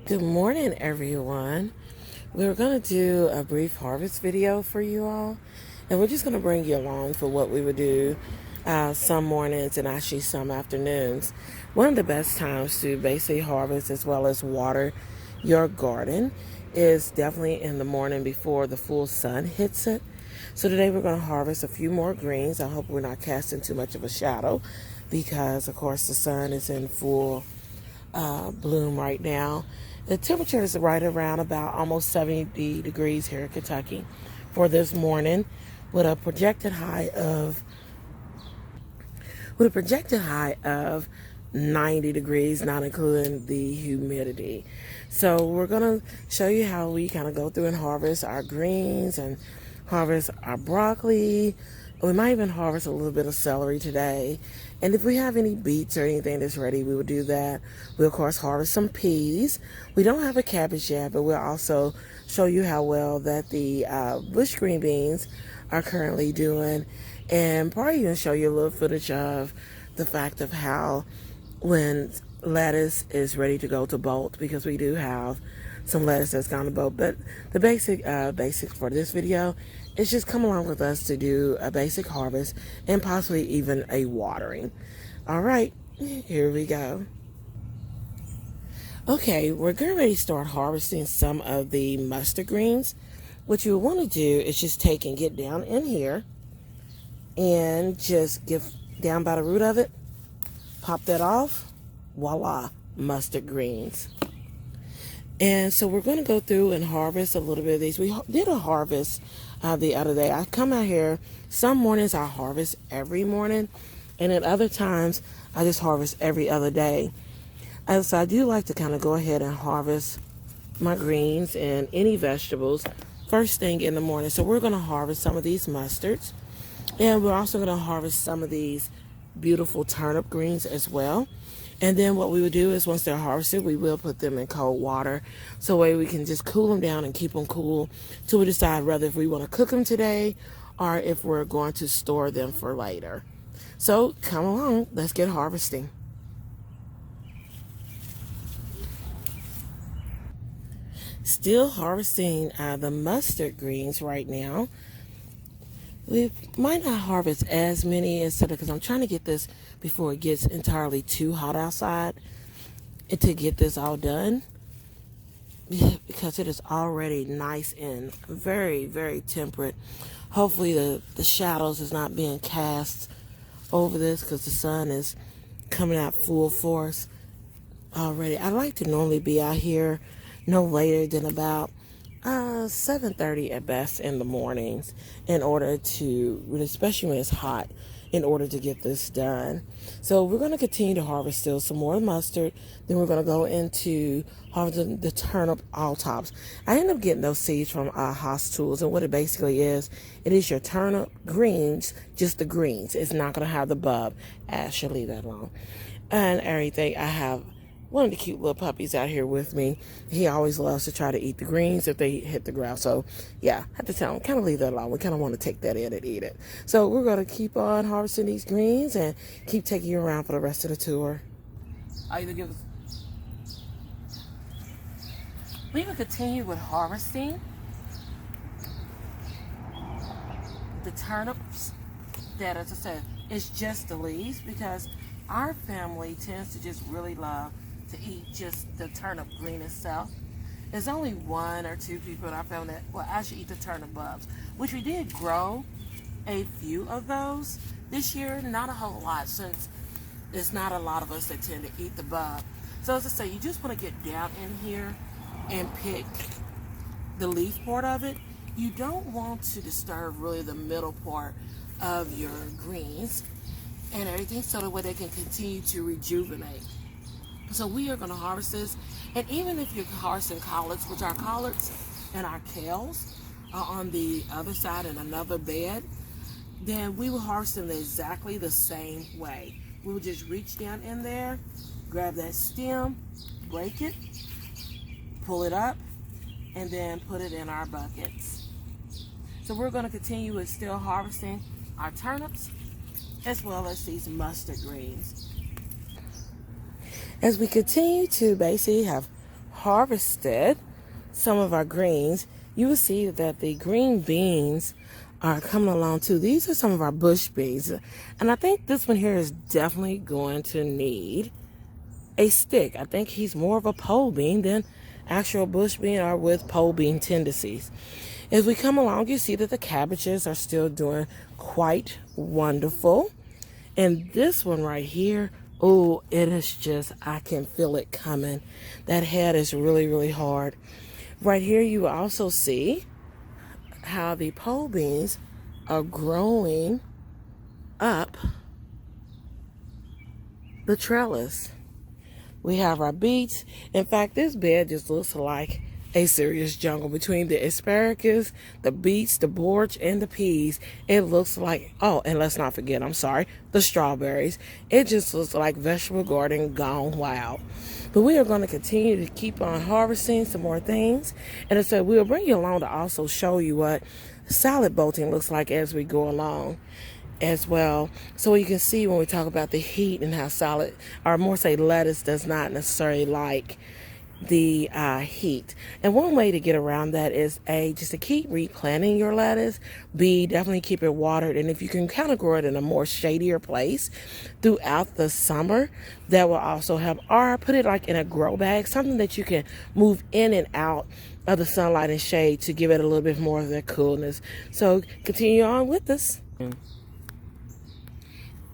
Good morning, everyone. We're going to do a brief harvest video for you all, and we're just going to bring you along for what we would do some mornings and actually some afternoons. One of the best times to basically harvest as well as water your garden is definitely in the morning before the full sun hits it. So today we're going to harvest a few more greens. I hope we're not casting too much of a shadow because, of course, the sun is in full bloom right now. The temperature is right around about almost 70 degrees here in Kentucky for this morning, with a projected high of 90 degrees, not including the humidity. So we're gonna show you how we kind of go through and harvest our greens and harvest our broccoli. We might even harvest a little bit of celery today. And if we have any beets or anything that's ready, we will do that. We'll, of course, harvest some peas. We don't have a cabbage yet, but we'll also show you how well that the bush green beans are currently doing. And probably even show you a little footage of the fact of how when lettuce is ready to go to bolt, because we do have some lettuce that's gone to bolt. But the basics for this video is just come along with us to do a basic harvest and possibly even a watering. All right, here we go. Okay, we're getting ready to start harvesting some of the mustard greens. What you want to do is just take and get down in here and just get down by the root of it, pop that off, voila, mustard greens. And so we're going to go through and harvest a little bit of these. We did a harvest the other day. I come out here, some mornings I harvest every morning, and at other times I just harvest every other day. So I do like to kind of go ahead and harvest my greens and any vegetables first thing in the morning. So we're going to harvest some of these mustards, and we're also going to harvest some of these beautiful turnip greens as well. And then what we would do is once they're harvested, we will put them in cold water so way we can just cool them down and keep them cool till we decide whether if we want to cook them today or if we're going to store them for later. So come along, let's get harvesting. Still harvesting the mustard greens right now. We might not harvest as many because I'm trying to get this before it gets entirely too hot outside and to get this all done, because it is already nice and very, very temperate. Hopefully the shadows is not being cast over this because the sun is coming out full force already. I like to normally be out here no later than about 7:30 at best in the mornings, in order to, especially when it's hot, in order to get this done. So we're going to continue to harvest still some more mustard. Then we're going to go into harvesting the turnip all tops. I ended up getting those seeds from Haas Tools, and what it basically is, it is your turnip greens, just the greens. It's not going to have the bulb. I should leave that alone. And everything, I have one of the cute little puppies out here with me. He always loves to try to eat the greens if they hit the ground. So yeah, I have to tell him, kind of leave that alone. We kind of want to take that in and eat it. So we're going to keep on harvesting these greens and keep taking you around for the rest of the tour. We will continue with harvesting the turnips that, as I said, it's just the leaves, because our family tends to just really love to eat just the turnip green itself. There's only one or two people in our family that will actually eat the turnip bulbs, which we did grow a few of those this year. Not a whole lot, since there's not a lot of us that tend to eat the bulb. So as I say, you just want to get down in here and pick the leaf part of it. You don't want to disturb really the middle part of your greens and everything, so that way they can continue to rejuvenate. So we are going to harvest this, and even if you're harvesting collards, which our collards and our kales are on the other side in another bed, then we will harvest them exactly the same way. We will just reach down in there, grab that stem, break it, pull it up, and then put it in our buckets. So we're going to continue with still harvesting our turnips as well as these mustard greens. As we continue to basically have harvested some of our greens, you will see that the green beans are coming along too. These are some of our bush beans. And I think this one here is definitely going to need a stick. I think he's more of a pole bean than actual bush bean or with pole bean tendencies. As we come along, you see that the cabbages are still doing quite wonderful. And this one right here, oh, it is just, I can feel it coming. That head is really, really hard. Right here, you will also see how the pole beans are growing up the trellis. We have our beets. In fact, this bed just looks like a serious jungle between the asparagus, the beets, the borage, and the peas. It looks like, oh, and let's not forget, the strawberries. It just looks like vegetable garden gone wild. But we are going to continue to keep on harvesting some more things. And so we'll bring you along to also show you what salad bolting looks like as we go along as well. So you can see when we talk about the heat and how salad, or more say lettuce, does not necessarily like the heat. And one way to get around that is just to keep replanting your lettuce. B, definitely keep it watered, and if you can kind of grow it in a more shadier place throughout the summer, that will also help. Or put it like in a grow bag, something that you can move in and out of the sunlight and shade to give it a little bit more of that coolness. So continue on with us.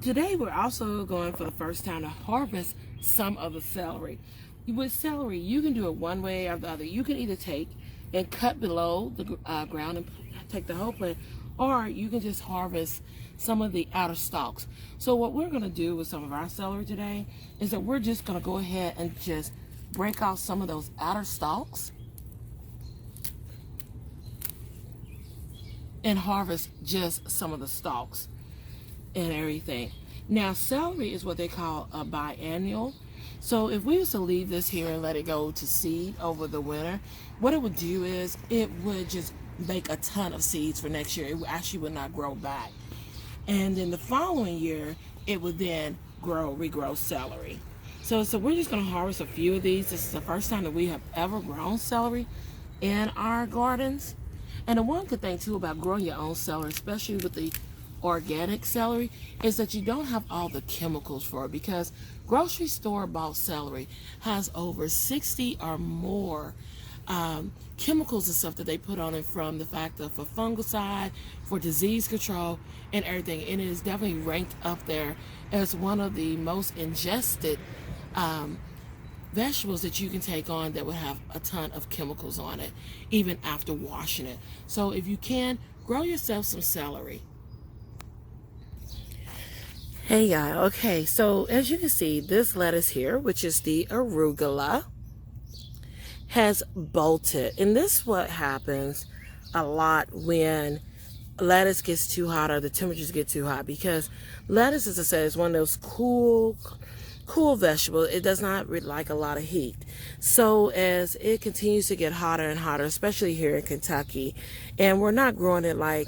Today we're also going for the first time to harvest some of the celery. With celery, you can do it one way or the other. You can either take and cut below the ground and take the whole plant, or you can just harvest some of the outer stalks. So what we're going to do with some of our celery today is that we're just going to go ahead and just break off some of those outer stalks and harvest just some of the stalks and everything. Now, celery is what they call a biennial. So if we was to leave this here and let it go to seed over the winter, what it would do is it would just make a ton of seeds for next year. It actually would not grow back. And then the following year, it would then regrow celery. So we're just going to harvest a few of these. This is the first time that we have ever grown celery in our gardens. And the one good thing too about growing your own celery, especially with the organic celery, is that you don't have all the chemicals for it, because grocery store bought celery has over 60 or more chemicals and stuff that they put on it, from the fact of for fungicide, for disease control, and everything. And it is definitely ranked up there as one of the most ingested vegetables that you can take on that would have a ton of chemicals on it, even after washing it. So if you can, grow yourself some celery. Hey y'all, okay, so as you can see, this lettuce here, which is the arugula, has bolted. And this is what happens a lot when lettuce gets too hot or the temperatures get too hot, because lettuce, as I said, is one of those cool vegetables. It does not like a lot of heat. So as it continues to get hotter and hotter, especially here in Kentucky, and we're not growing it like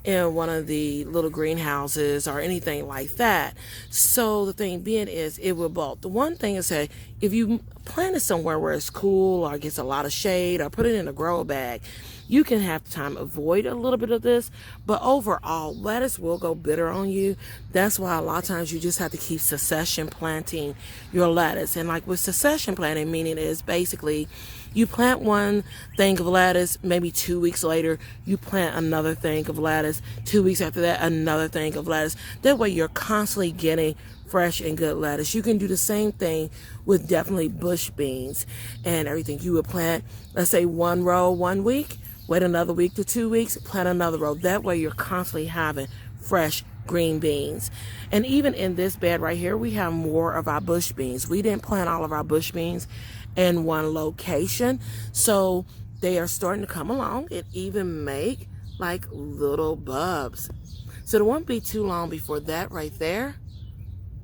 in one of the little greenhouses or anything like that. So the thing being is it will bolt. The one thing is that if you plant it somewhere where it's cool or gets a lot of shade, or put it in a grow bag, you can have time avoid a little bit of this. But overall, lettuce will go bitter on you. That's why a lot of times you just have to keep succession planting your lettuce. And like with succession planting, meaning is basically you plant one thing of lettuce, maybe 2 weeks later, you plant another thing of lettuce. 2 weeks after that, another thing of lettuce. That way you're constantly getting fresh and good lettuce. You can do the same thing with definitely bush beans and everything. You would plant, let's say, one row 1 week, wait another week to 2 weeks, plant another row. That way you're constantly having fresh green beans. And even in this bed right here, we have more of our bush beans. We didn't plant all of our bush beans in one location, so they are starting to come along and even make like little bulbs. So it won't be too long before that right there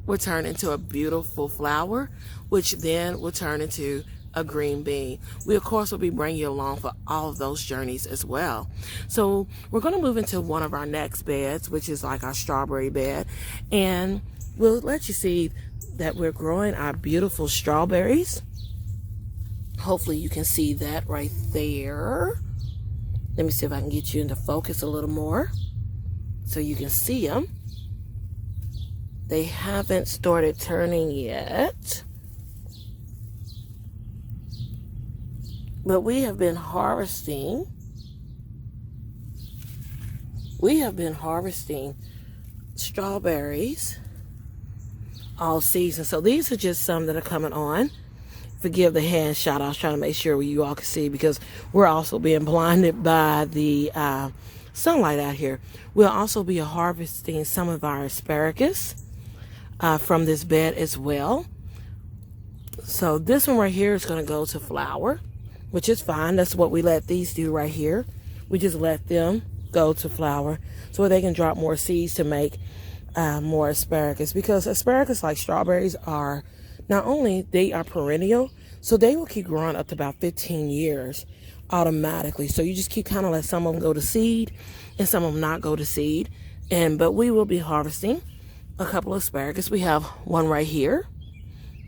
will turn into a beautiful flower, which then will turn into a green bean. We of course will be bringing you along for all of those journeys as well. So we're going to move into one of our next beds, which is like our strawberry bed, and we'll let you see that we're growing our beautiful strawberries Hopefully you can see that right there. Let me see if I can get you into focus a little more so you can see them. They haven't started turning yet, but we have been harvesting. Strawberries all season. So these are just some that are coming on. Forgive the hand shot. I was trying to make sure you all could see because we're also being blinded by the sunlight out here. We'll also be harvesting some of our asparagus from this bed as well. So this one right here is going to go to flower, which is fine. That's what we let these do right here. We just let them go to flower so they can drop more seeds to make more asparagus, because asparagus, like strawberries, are not only they are perennial, so they will keep growing up to about 15 years automatically. So you just keep kind of let some of them go to seed and some of them not go to seed. But we will be harvesting a couple of asparagus. We have one right here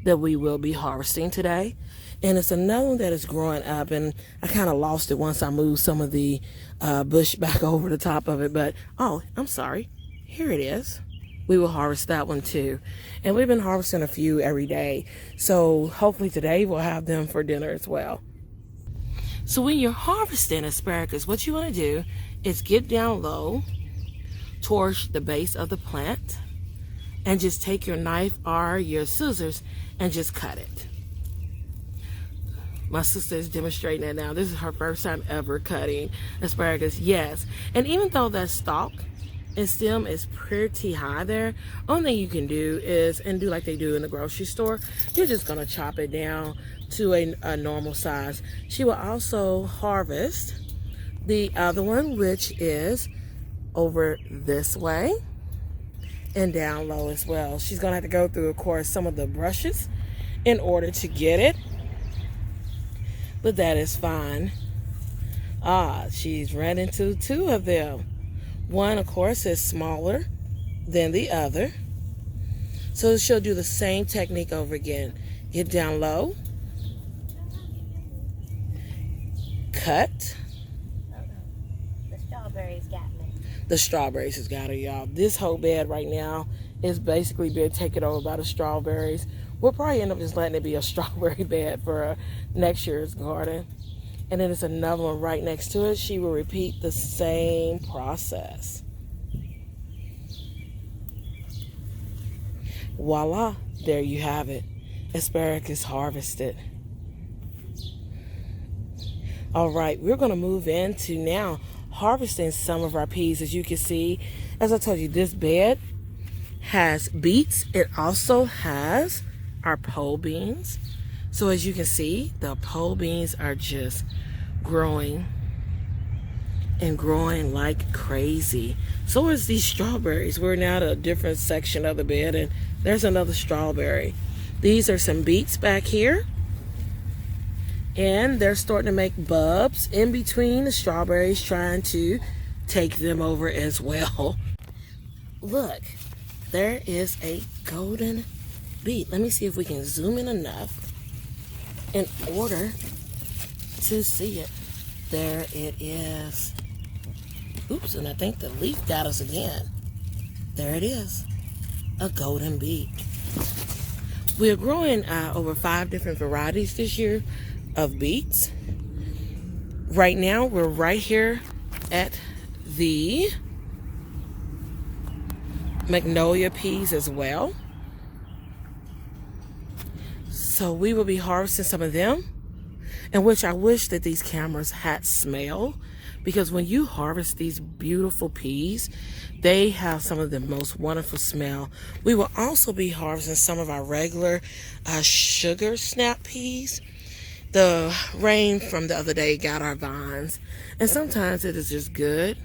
that we will be harvesting today, and it's another one that is growing up, and I kind of lost it once I moved some of the bush back over the top of it. But oh, I'm sorry, here it is. We will harvest that one too. And we've been harvesting a few every day. So hopefully today we'll have them for dinner as well. So when you're harvesting asparagus, what you want to do is get down low towards the base of the plant and just take your knife or your scissors and just cut it. My sister is demonstrating that now. This is her first time ever cutting asparagus. Yes. And even though that stalk and stem is pretty high there, only thing you can do is, and do like they do in the grocery store, you're just going to chop it down to a normal size. She will also harvest the other one, which is over this way and down low as well. She's going to have to go through, of course, some of the brushes in order to get it, but that is fine. She's ran into two of them. One, of course, is smaller than the other. So she'll do the same technique over again. Get down low. Cut. The strawberries got me. The strawberries has got her, y'all. This whole bed right now is basically being taken over by the strawberries. We'll probably end up just letting it be a strawberry bed for next year's garden. And then there's another one right next to it. She will repeat the same process. Voila, there you have it. Asparagus harvested. All right, we're going to move into now harvesting some of our peas. As you can see, as I told you, this bed has beets. It also has our pole beans. So as you can see, the pole beans are just growing and growing like crazy. So is these strawberries. We're now at a different section of the bed, and there's another strawberry. These are some beets back here, and they're starting to make bulbs in between the strawberries, trying to take them over as well. Look, there is a golden beet. Let me see if we can zoom in enough in order to see it. There it is. Oops, and I think the leaf got us again. There it is, a golden beet. We're growing over 5 different varieties this year of beets. Right now, we're right here at the Magnolia Peas as well. So we will be harvesting some of them, and which I wish that these cameras had smell, because when you harvest these beautiful peas, they have some of the most wonderful smell. We will also be harvesting some of our regular sugar snap peas. The rain from the other day got our vines, and sometimes it is just good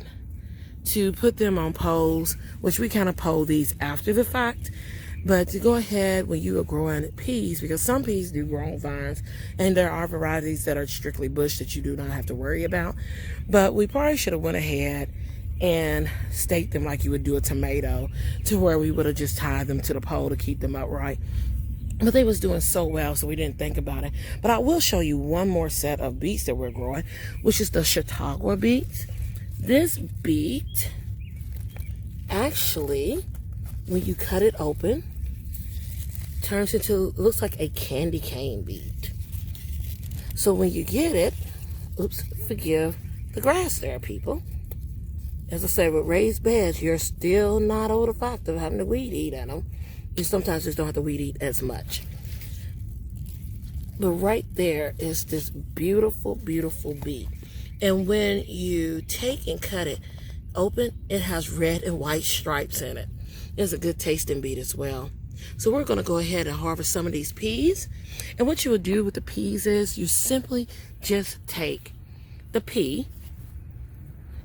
to put them on poles, which we kind of pole these after the fact. But to go ahead when you are growing peas, because some peas do grow on vines, and there are varieties that are strictly bush that you do not have to worry about. But we probably should have went ahead and staked them like you would do a tomato, to where we would have just tied them to the pole to keep them upright. But they was doing so well, so we didn't think about it. But I will show you one more set of beets that we're growing, which is the Chautauqua Beats. This beet, actually, when you cut it open, turns into, looks like a candy cane beet. So when you get it, oops, forgive the grass there, people. As I say, with raised beds, you're still not over the fact of having to weed eat at them. You sometimes just don't have to weed eat as much. But right there is this beautiful, beautiful beet. And when you take and cut it open, it has red and white stripes in it. It's a good tasting beet as well. So we're going to go ahead and harvest some of these peas. And what you would do with the peas is you simply just take the pea,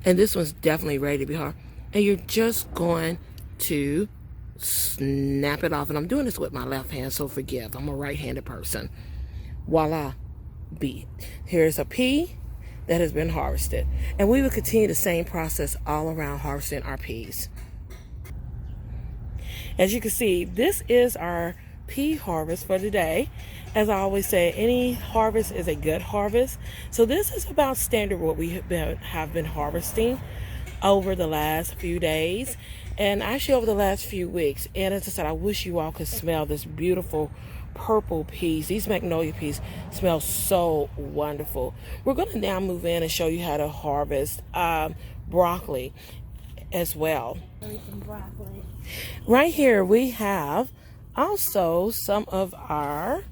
and this one's definitely ready to be harvested, and you're just going to snap it off. And I'm doing this with my left hand, so forgive. I'm a right-handed person. Voila, beet. Here's a pea that has been harvested. And we will continue the same process all around harvesting our peas. As you can see, this is our pea harvest for today. As I always say, any harvest is a good harvest. So this is about standard what we have been harvesting over the last few days, and actually over the last few weeks. And as I said, I wish you all could smell this beautiful purple peas. These Magnolia peas smell so wonderful. We're going to now move in and show you how to harvest broccoli as well. Broccoli. Right here we have also some of our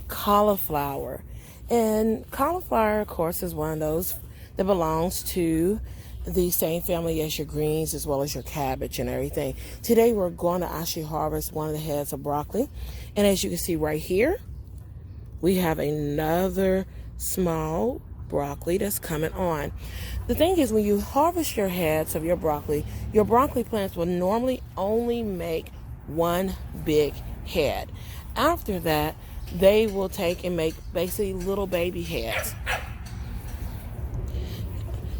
cauliflower. And cauliflower, of course, is one of those that belongs to the same family as your greens as well as your cabbage and everything. Today we're going to actually harvest one of the heads of broccoli. And as you can see right here, we have another small broccoli that's coming on. The thing is, when you harvest your heads of your broccoli plants will normally only make one big head. After that, they will take and make basically little baby heads.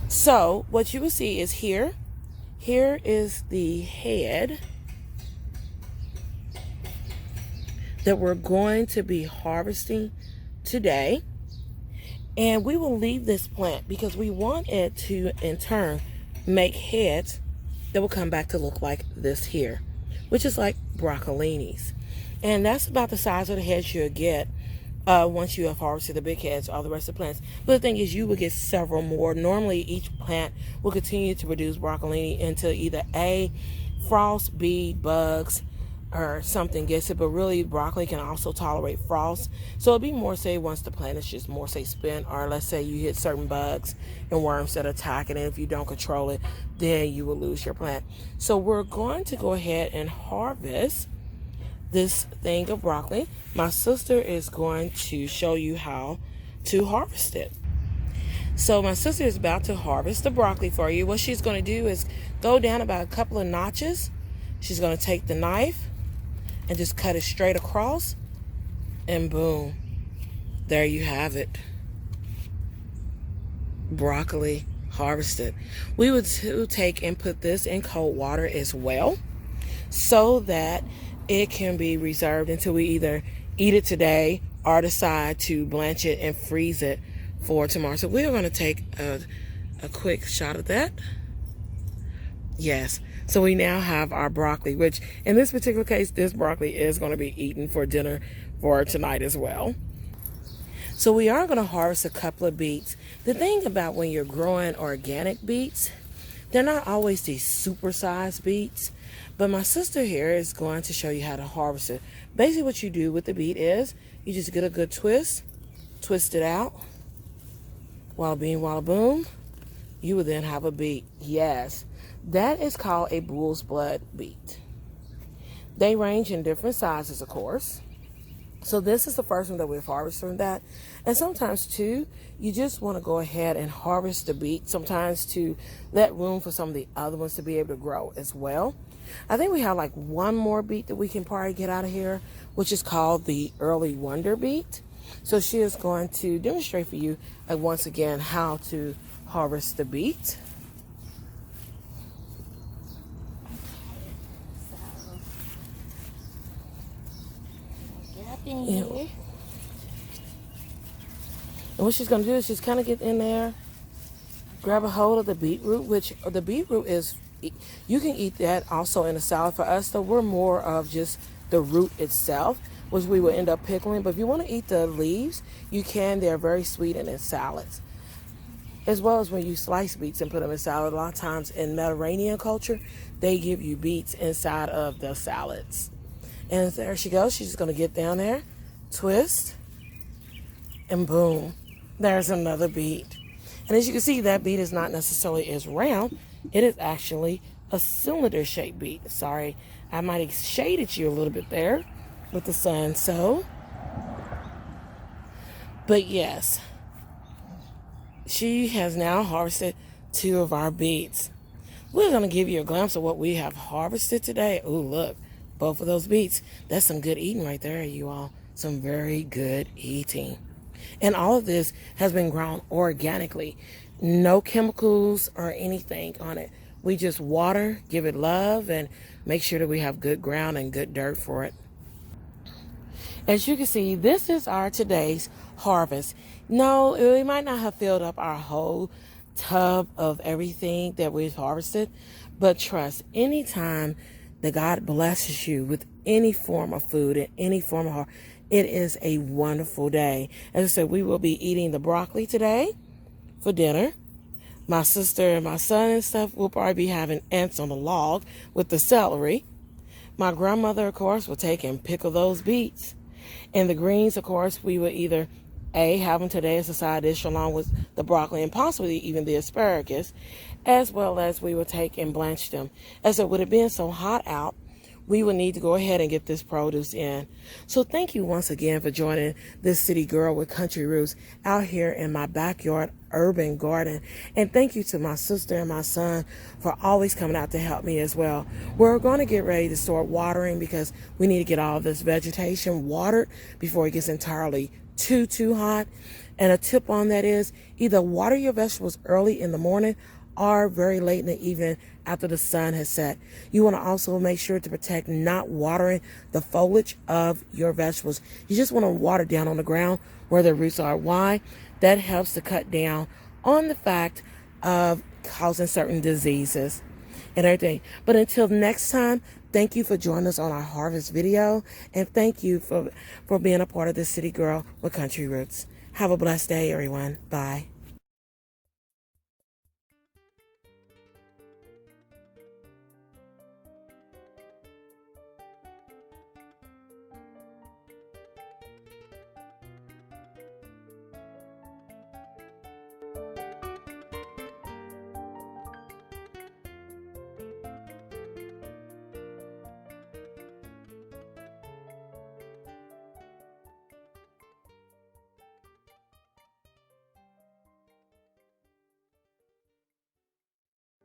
So what you will see is here is the head that we're going to be harvesting today. And we will leave this plant because we want it to, in turn, make heads that will come back to look like this here, which is like broccolinis. And that's about the size of the heads you'll get once you have harvested the big heads, all the rest of the plants. But the thing is, you will get several more. Normally, each plant will continue to produce broccolini until either A, frost, B, bugs, or something gets it. But really, broccoli can also tolerate frost. So it'll be more, say, once the plant is just more, say, spent, or let's say you hit certain bugs and worms that attack it, and if you don't control it, then you will lose your plant. So we're going to go ahead and harvest this thing of broccoli. My sister is going to show you how to harvest it. So my sister is about to harvest the broccoli for you. What she's going to do is go down about a couple of notches. She's going to take the knife and just cut it straight across, and boom, there you have it. Broccoli harvested. We would take and put this in cold water as well, so that it can be reserved until we either eat it today or decide to blanch it and freeze it for tomorrow. So we're going to take a quick shot of that. Yes. So we now have our broccoli, which in this particular case, this broccoli is going to be eaten for dinner for tonight as well. So we are going to harvest a couple of beets. The thing about when you're growing organic beets, they're not always these super-sized beets. But my sister here is going to show you how to harvest it. Basically what you do with the beet is you just get a good twist it out, walla bing, walla boom. You will then have a beet. Yes, that is called a bull's blood beet. They range in different sizes, of course. So this is the first one that we've harvested from that. And sometimes too, you just want to go ahead and harvest the beet, sometimes to let room for some of the other ones to be able to grow as well. I think we have like one more beet that we can probably get out of here, which is called the Early Wonder beet. So she is going to demonstrate for you once again how to harvest the beet. Yeah. And what she's going to do is just kind of get in there, grab a hold of the beetroot, which the beetroot is, you can eat that also in a salad. For us, though, we're more of just the root itself, which we will end up pickling. But if you want to eat the leaves, you can. They're very sweet and in salads. As well as when you slice beets and put them in salad. A lot of times in Mediterranean culture, they give you beets inside of the salads. And there she goes. She's just going to get down there, twist, and boom, there's another beet. And as you can see, that beet is not necessarily as round. It is actually a cylinder-shaped beet. Sorry, I might have shaded you a little bit there with the sun. But yes, she has now harvested 2 of our beets. We're going to give you a glimpse of what we have harvested today. Oh, look, both of those beets. That's some good eating right there, you all. Some very good eating. And all of this has been grown organically. No chemicals or anything on it. We just water, give it love, and make sure that we have good ground and good dirt for it. As you can see, this is our today's harvest. No, we might not have filled up our whole tub of everything that we've harvested, but trust, anytime that God blesses you with any form of food and any form of harvest, it is a wonderful day. As I said, we will be eating the broccoli today for dinner. My sister and my son and stuff will probably be having ants on the log with the celery. My grandmother, of course, will take and pickle those beets. And the greens, of course, we will either have them today as a side dish along with the broccoli and possibly even the asparagus, as well as we will take and blanch them. As it would have been so hot out, we will need to go ahead and get this produce in. So thank you once again for joining this City Girl with Country Roots out here in my backyard urban garden. And thank you to my sister and my son for always coming out to help me as well. We're going to get ready to start watering because we need to get all this vegetation watered before it gets entirely too hot. And a tip on that is either water your vegetables early in the morning or very late in the evening after the sun has set. You want to also make sure to protect not watering the foliage of your vegetables. You just want to water down on the ground where the roots are. Why? That helps to cut down on the fact of causing certain diseases and everything. But until next time, thank you for joining us on our harvest video. And thank you for being a part of this City Girl with Country Roots. Have a blessed day, everyone. Bye.